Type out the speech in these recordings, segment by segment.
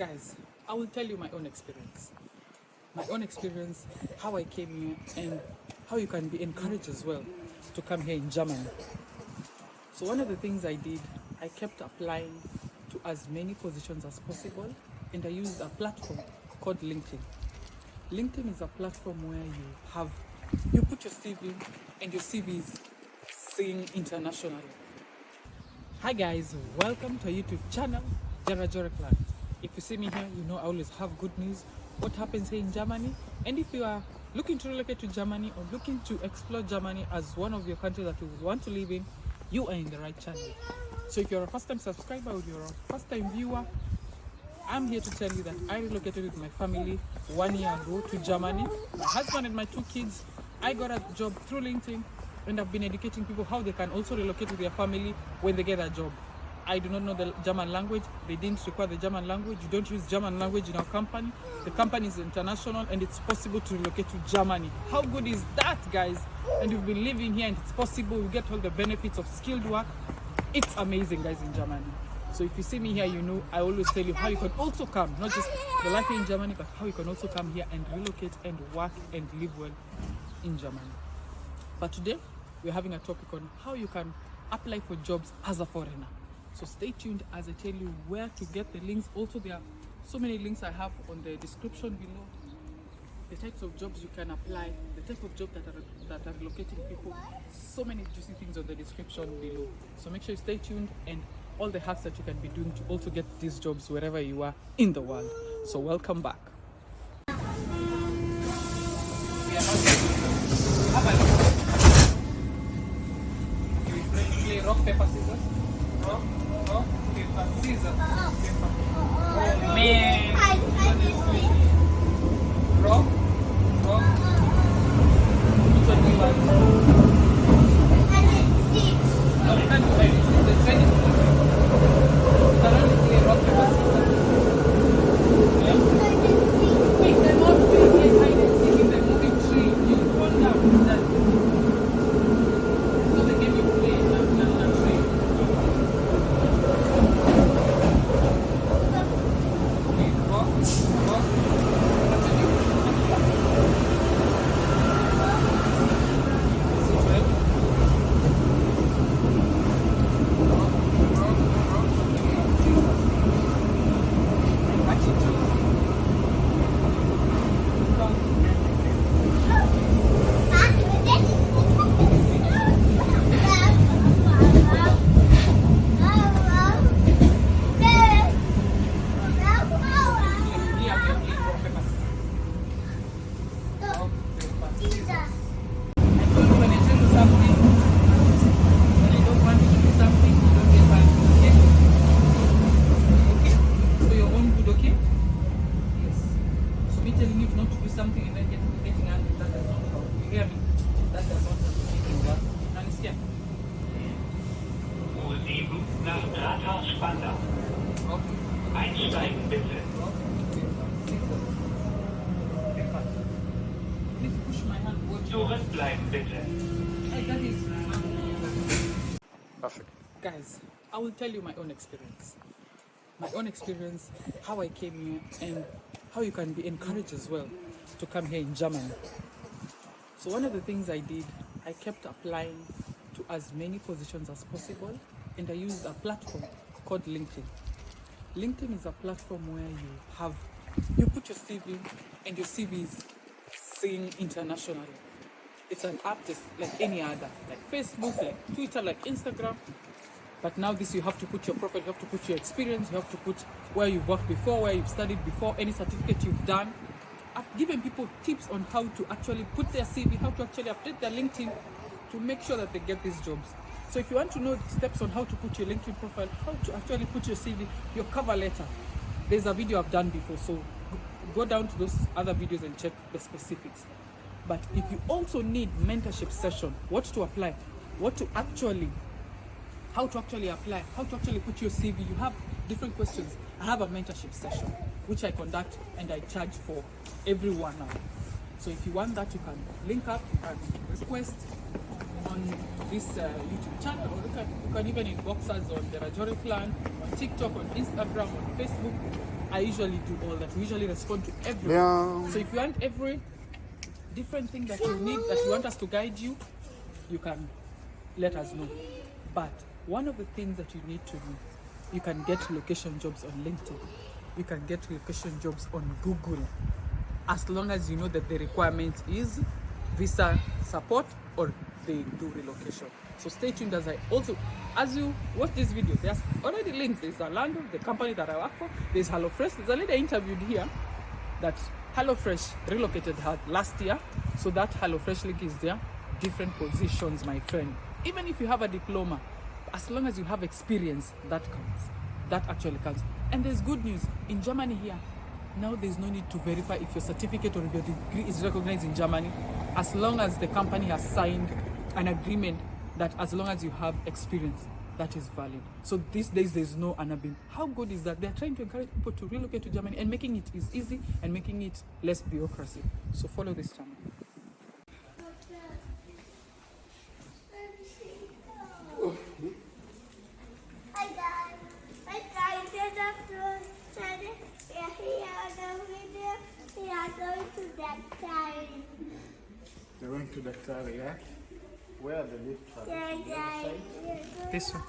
Guys, I will tell you my own experience. My own experience, how I came here, and how you can be encouraged as well to come here in Germany. So one of the things I did, I kept applying to as many positions as possible, and I used a platform called LinkedIn. LinkedIn is a platform where you put your CV, and your CV is seen internationally. Hi guys, welcome to our YouTube channel, Jara Jorekland. If you see me here, you know I always have good news, what happens here in Germany. And if you are looking to relocate to Germany or looking to explore Germany as one of your countries that you want to live in, you are in the right channel. So if you're a first-time subscriber or you're a first-time viewer, I'm here to tell you that I relocated with my family 1 year ago to Germany. My husband and my 2 kids. I got a job through LinkedIn, and I've been educating people how they can also relocate with their family when they get a job. I do not know the German language. They didn't require the German language. You don't use German language in our company. The company is international, and it's possible to relocate to Germany. How good is that, guys? And you've been living here, and it's possible. You get all the benefits of skilled work. It's amazing, guys, in Germany. So if you see me here, you know I always tell you how you can also come, not just the life here in Germany, but how you can also come here and relocate and work and live well in Germany. But today, we're having a topic on how you can apply for jobs as a foreigner. So stay tuned as I tell you where to get the links. Also, there are so many links I have on the description below. The types of jobs you can apply, the type of job that are relocating people. So many juicy things on the description below. So make sure you stay tuned, and all the hacks that you can be doing to also get these jobs wherever you are in the world. So welcome back. Play rock, paper, scissors. Rock, paper, scissors. Oh man. Rock. Which one do you want? No, you can't do anything. The trend is you can only play rock, paper, scissors. Yeah? Wait, they're not playing hide and seek in the moving tree. You fall down. That. So the game you play in a tree. Okay, rock. Something and then getting angry, that does not help. You hear me? That does not help. Understand? U7 nach Rathaus Spandau. Okay. Einsteigen bitte. Please push my hand. Zurückbleiben bitte. Hey, that is perfect. Guys, I will tell you my own experience. My own experience, how I came here, and how you can be encouraged as well to come here in Germany. So one of the things I did, I kept applying to as many positions as possible, and I used a platform called LinkedIn. LinkedIn is a platform where you put your CV, and your CV is seen internationally. It's an app just like any other, like Facebook, like Twitter, like Instagram. But now this, you have to put your profile, you have to put your experience, you have to put where you've worked before, where you've studied before, any certificate you've done. I've given people tips on how to actually put their CV, how to actually update their LinkedIn to make sure that they get these jobs. So if you want to know steps on how to put your LinkedIn profile, how to actually put your CV, your cover letter, there's a video I've done before. So go down to those other videos and check the specifics. But if you also need mentorship session, what to apply, how to actually apply, how to actually put your CV, you have different questions. I have a mentorship session which I conduct, and I charge for every 1 hour. So if you want that, you can link up, you can request, on this YouTube channel, or you can even inbox us on the Rajori Clan, on TikTok, on Instagram, on Facebook. I usually do all that. We usually respond to everyone. Yeah. So if you want every different thing that you need, that you want us to guide you, you can let us know. But one of the things that you need to do, you can get location jobs on LinkedIn. You can get location jobs on Google, as long as you know that the requirement is visa support or they do relocation. So stay tuned as you watch this video. There's already links. There's Zalando, the company that I work for. There's HelloFresh. There's a lady I interviewed here that HelloFresh relocated her last year. So that HelloFresh link is there. Different positions, my friend. Even if you have a diploma, as long as you have experience, that counts. That actually counts. And there's good news. In Germany here, now there's no need to verify if your certificate or if your degree is recognized in Germany, as long as the company has signed an agreement that as long as you have experience, that is valid. So these days there's no anabim. How good is that? They're trying to encourage people to relocate to Germany and making it is easy and making it less bureaucracy. So follow this channel. They're going to Daktari, yeah? Where are the lift trucks? This one.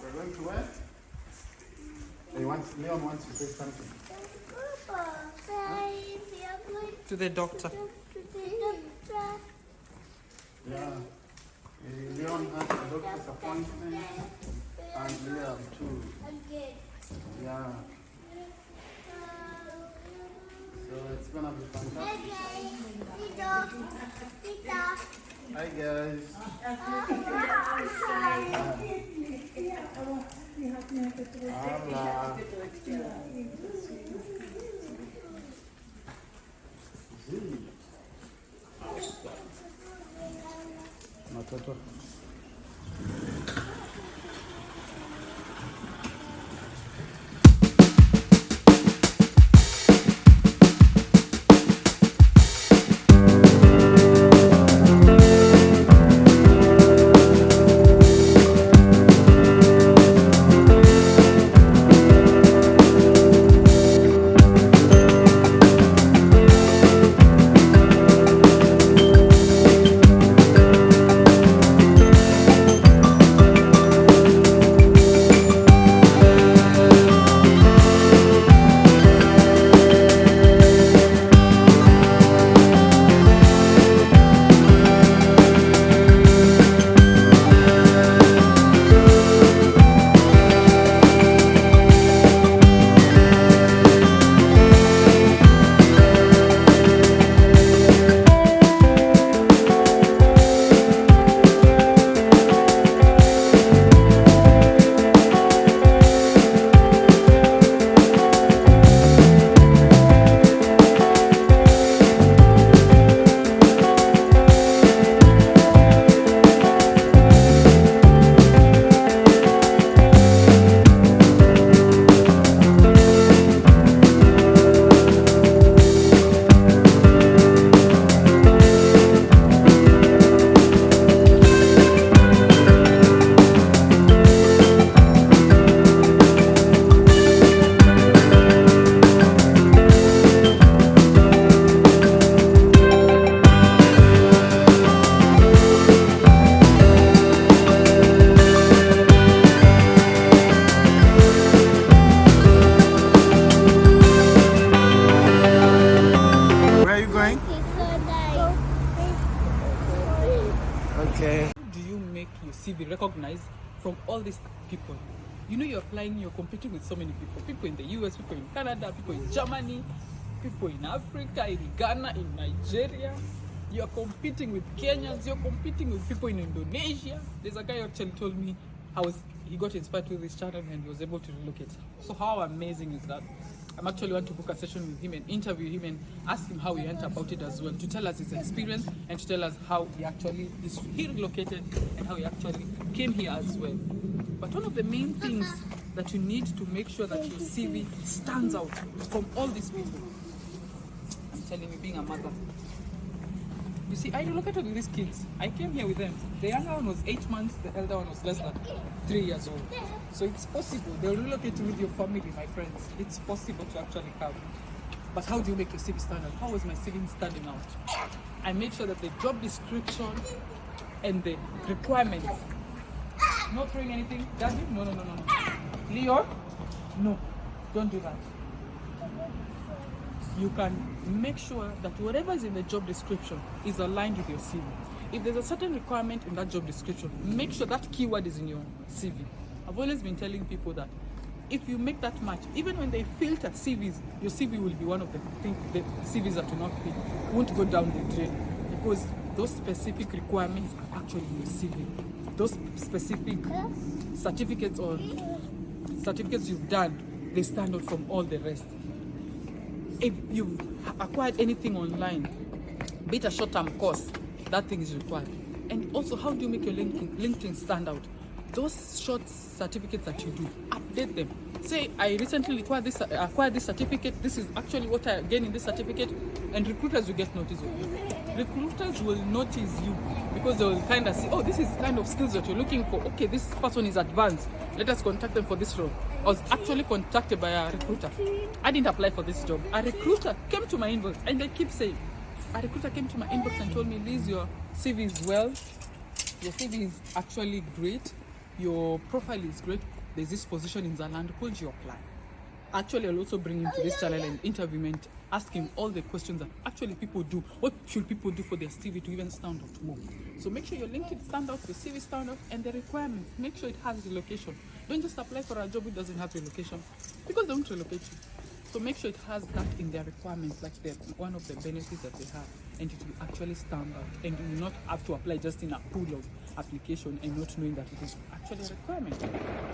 We're going to where? Leon wants to say something. To the doctor. Yeah. Leon has a doctor's appointment and Liam too. Yeah. So it's gonna be fantastic. Hi guys. Hola. Matoto. CV recognized from all these people. You know, you're applying, you're competing with so many people. People in the US, people in Canada, people in Germany, people in Africa, in Ghana, in Nigeria. You're competing with Kenyans, you're competing with people in Indonesia. There's a guy who actually told me he got inspired with this channel and he was able to relocate. So how amazing is that? I'm actually want to book a session with him and interview him and ask him how he went about it as well, to tell us his experience and to tell us how he relocated and how he actually came here as well. But one of the main things that you need to make sure that your CV stands out from all these people. I'm telling you, being a mother. You see, I relocated with these kids. I came here with them. The younger one was 8 months, the elder one was less than 3 years old. So it's possible. They'll relocate you with your family, my friends. It's possible to actually come. But how do you make your CV stand out? How was my CV standing out? I made sure that the job description and the requirements. Not throwing anything. Daddy? No. Leon? No. Don't do that. You can make sure that whatever is in the job description is aligned with your CV. If there's a certain requirement in that job description, make sure that keyword is in your CV. I've always been telling people that if you make that match, even when they filter CVs, your CV will be one of the CVs that won't go down the drain, because those specific requirements are actually in your CV. Those specific certificates or certificates you've done, they stand out from all the rest. If you've acquired anything online, be it a short-term course, that thing is required. And also, how do you make your LinkedIn stand out? Those short certificates that you do, update them. Say, I recently acquired this certificate. This is actually what I gained in this certificate, and recruiters will get notice of you. Recruiters will notice you because they will kind of see, oh, this is kind of skills that you're looking for. Okay, this person is advanced. Let us contact them for this role. I was actually contacted by a recruiter. I didn't apply for this job. A recruiter came to my inbox, and they keep saying, a recruiter came to my inbox and told me, Liz, your CV is well. Your CV is actually great. Your profile is great. There's this position in Zalando. Could you apply? Actually, I'll also bring him to this channel and interview him and ask him all the questions that actually people do. What should people do for their CV to even stand out more? So make sure your LinkedIn stand out, your CV stand out, and the requirements. Make sure it has relocation. Don't just apply for a job that doesn't have relocation, because they won't relocate you. So make sure it has that in their requirements, like one of the benefits that they have, and it will actually stand out, and you will not have to apply just in a pool of application and not knowing that it is actually a requirement.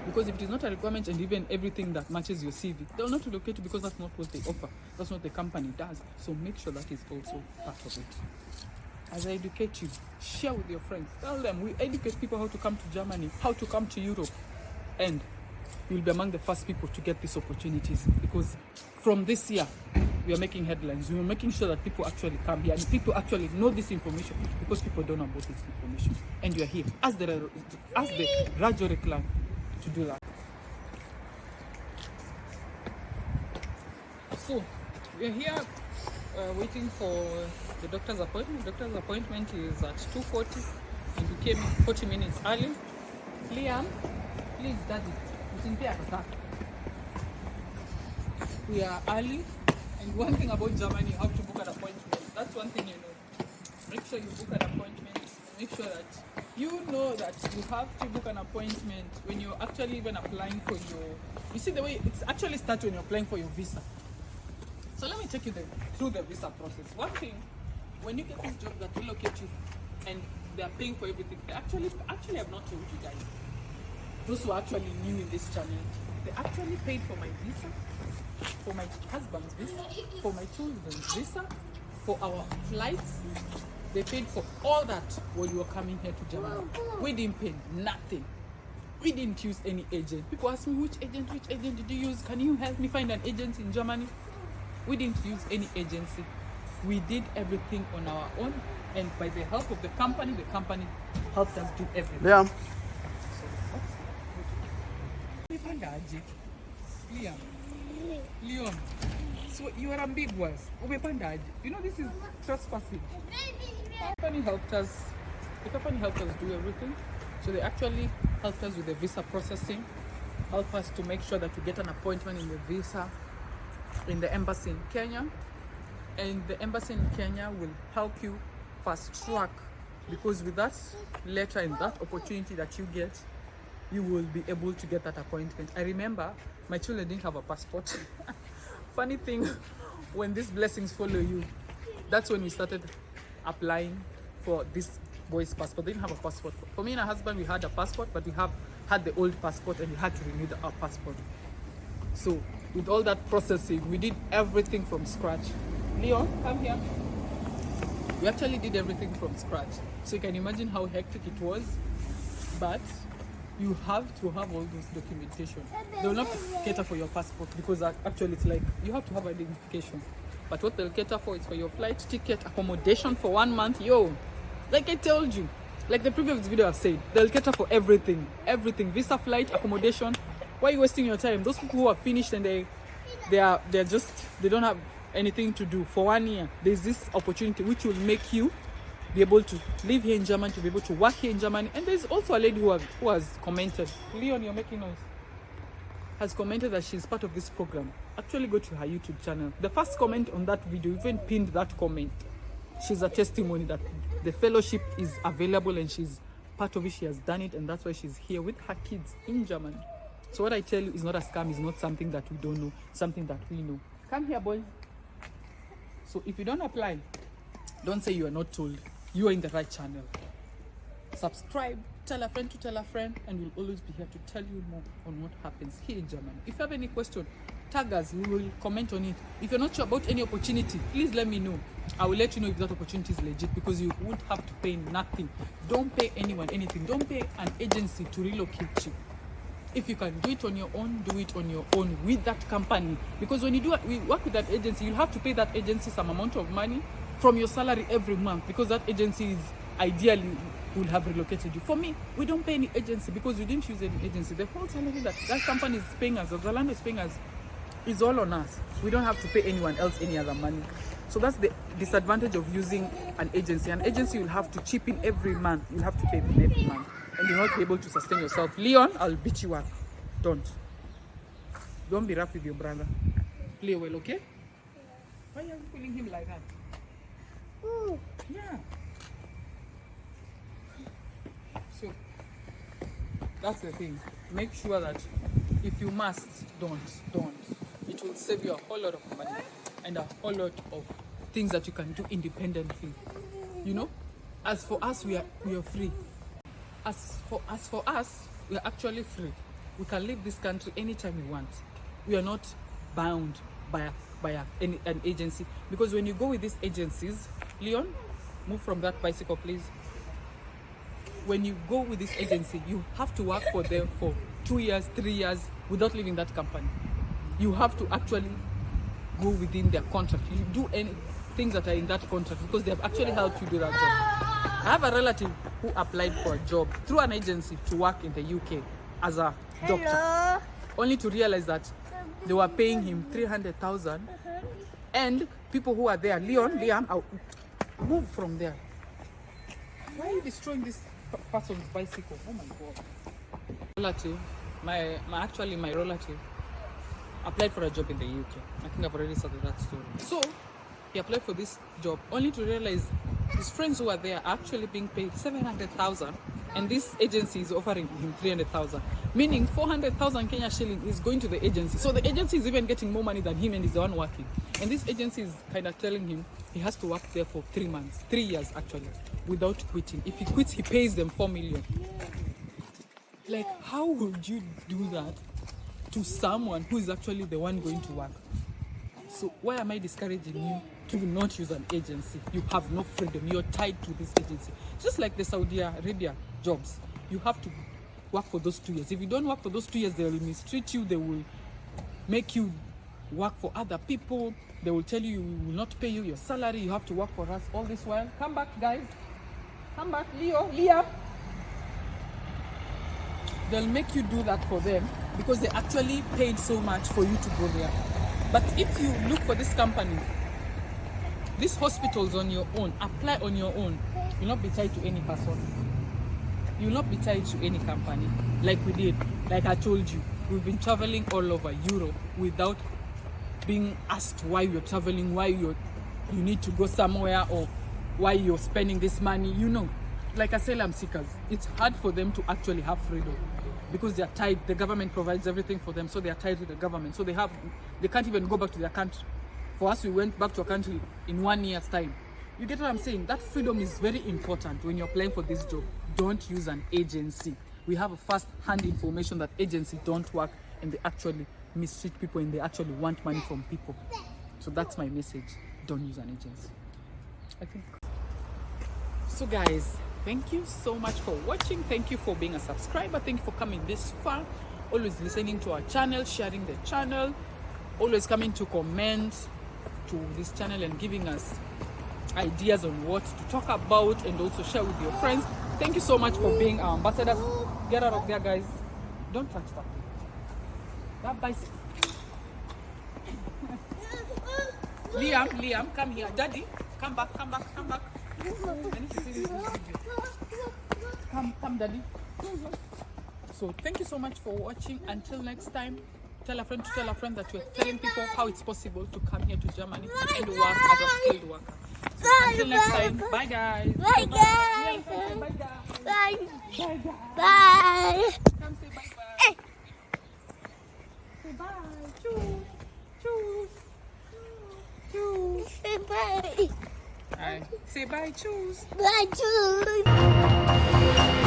Because if it is not a requirement and even everything that matches your CV, they will not relocate you because that's not what they offer. That's what the company does. So make sure that is also part of it. As I educate you, share with your friends. Tell them we educate people how to come to Germany, how to come to Europe, and you'll be among the first people to get these opportunities, because from this year we are making headlines. We are making sure that people actually come here and people actually know this information, because people don't know about this information, and you are here as the Rajore clan to do that. So we are here waiting for the doctor's appointment. The doctor's appointment is at 2:40, and we came 40 minutes early. Liam, please, Daddy. We are early, and one thing about Germany, you have to book an appointment. That's one thing you know. Make sure you book an appointment. Make sure that you know that you have to book an appointment when you're actually even applying for your. You see the way it's actually starts when you're applying for your visa. So let me take you through the visa process. One thing, when you get this job that relocate you, and they are paying for everything, they actually have not told you guys. Those who are actually new in this channel, they actually paid for my visa, for my husband's visa, for my children's visa, for our flights. They paid for all that while you were coming here to Germany. We didn't pay nothing. We didn't use any agent. People ask me, which agent did you use? Can you help me find an agent in Germany? We didn't use any agency. We did everything on our own, and by the help of the company helped us do everything. Yeah. Leon, so you are ambiguous. You know this is trespassing. The company helped us do everything. So they actually helped us with the visa processing, help us to make sure that we get an appointment in the visa in the embassy in Kenya. And the embassy in Kenya will help you fast track, because with that letter and that opportunity that you get, you will be able to get that appointment. I remember my children didn't have a passport. Funny thing, when these blessings follow you, that's when we started applying for this boy's passport. They didn't have a passport. For me and my husband, we had a passport, but we had the old passport, and we had to renew our passport. So with all that processing, we did everything from scratch. Leon, come here. We actually did everything from scratch. So you can imagine how hectic it was, but you have to have all those documentation. They will not cater for your passport because actually it's like you have to have identification. But what they'll cater for is for your flight ticket, accommodation for 1 month. Yo, like I told you, like the previous video I've said, they'll cater for everything. Everything. Visa, flight, accommodation. Why are you wasting your time? Those people who are finished and they don't have anything to do for 1 year. There's this opportunity which will make you be able to live here in Germany, to be able to work here in Germany. And there's also a lady who has commented. Leon, you're making noise. Has commented that she's part of this program. Actually go to her YouTube channel. The first comment on that video, even pinned that comment. She's a testimony that the fellowship is available and she's part of it. She has done it, and that's why she's here with her kids in Germany. So what I tell you is not a scam, it's not something that we don't know, something that we know. Come here, boys. So if you don't apply, don't say you are not told. You are in the right channel. Subscribe, tell a friend to tell a friend, and we'll always be here to tell you more on what happens here in Germany. If you have any question, tag us, we will comment on it. If you're not sure about any opportunity, please let me know. I will let you know if that opportunity is legit, because you won't have to pay nothing. Don't pay anyone anything. Don't pay an agency to relocate you. If you can do it on your own, do it on your own with that company. Because when you we work with that agency, you'll have to pay that agency some amount of money from your salary every month, because that agency is ideally will have relocated you. For me, we don't pay any agency because we didn't use any agency. The whole salary that company is paying us, or Zalando is paying us, is all on us. We don't have to pay anyone else any other money. So that's the disadvantage of using an agency. An agency will have to chip in every month. You'll have to pay them every month. And you'll not be able to sustain yourself. Leon, I'll beat you up. Don't be rough with your brother. Play well, okay? Why are you pulling him like that? Ooh. Yeah. So that's the thing. Make sure that if you must, don't. It will save you a whole lot of money and a whole lot of things that you can do independently. You know, as for us, we are free. As for us, we are actually free. We can leave this country anytime we want. We are not bound by an agency, because when you go with these agencies, Leon, move from that bicycle, please. When you go with this agency, you have to work for them for 2 years, 3 years without leaving that company. You have to actually go within their contract. You do any things that are in that contract, because they have actually helped you do that job. I have a relative who applied for a job through an agency to work in the UK as a doctor, only to realize that they were paying him 300,000, and people who are there, Liam, I'll move from there. Why are you destroying this person's bicycle? Oh my god. Relative, my relative applied for a job in the UK. I think I've already started that story. So he applied for this job only to realize his friends who are there are actually being paid 700,000, and this agency is offering him 300,000, meaning 400,000 Kenya shilling is going to the agency. So the agency is even getting more money than him, and he's the one working. And this agency is kind of telling him he has to work there for 3 months, 3 years actually, without quitting. If he quits, he pays them 4 million. Like, how would you do that to someone who is actually the one going to work? So why am I discouraging you to not use an agency? You have no freedom. You're tied to this agency. Just like the Saudi Arabia jobs, you have to work for those 2 years. If you don't work for those 2 years, they will mistreat you. They will make you work for other people. They will tell you we will not pay you your salary. You have to work for us all this while. Come back, guys. Come back, Liam. They'll make you do that for them because they actually paid so much for you to go there. But if you look for this company, these hospitals on your own, apply on your own, you'll not be tied to any person. You'll not be tied to any company like we did. Like I told you, we've been traveling all over Europe without being asked why you're traveling, why you need to go somewhere, or why you're spending this money. You know, like asylum seekers, it's hard for them to actually have freedom because they are tied. The government provides everything for them, so they are tied to the government. So they can't even go back to their country. For us, we went back to a country in 1 year's time. You get what I'm saying? That freedom is very important when you're applying for this job. Don't use an agency. We have a first-hand information that agencies don't work, and they actually mistreat people, and they actually want money from people. So that's my message. Don't use an agency, I think. So guys, Thank you so much for watching. Thank you for being a subscriber. Thank you for coming this far. Always listening to our channel, sharing the channel, always coming to comment to this channel and giving us ideas on what to talk about and also share with your friends. Thank you so much for being our ambassadors. Get out of there, guys. Don't touch that. That bicycle. Liam, come here. Daddy, come back. I need to see this video. Come, Daddy. So thank you so much for watching. Until next time, tell a friend to tell a friend that you're telling people how it's possible to come here to Germany and work as a skilled worker. So until next time, bye guys. Bye, guys. Bye guys. Bye. Bye guys. Bye. Come say bye bye. Say bye. Choose. Say bye. Alright. Say bye. Choose. Bye, too.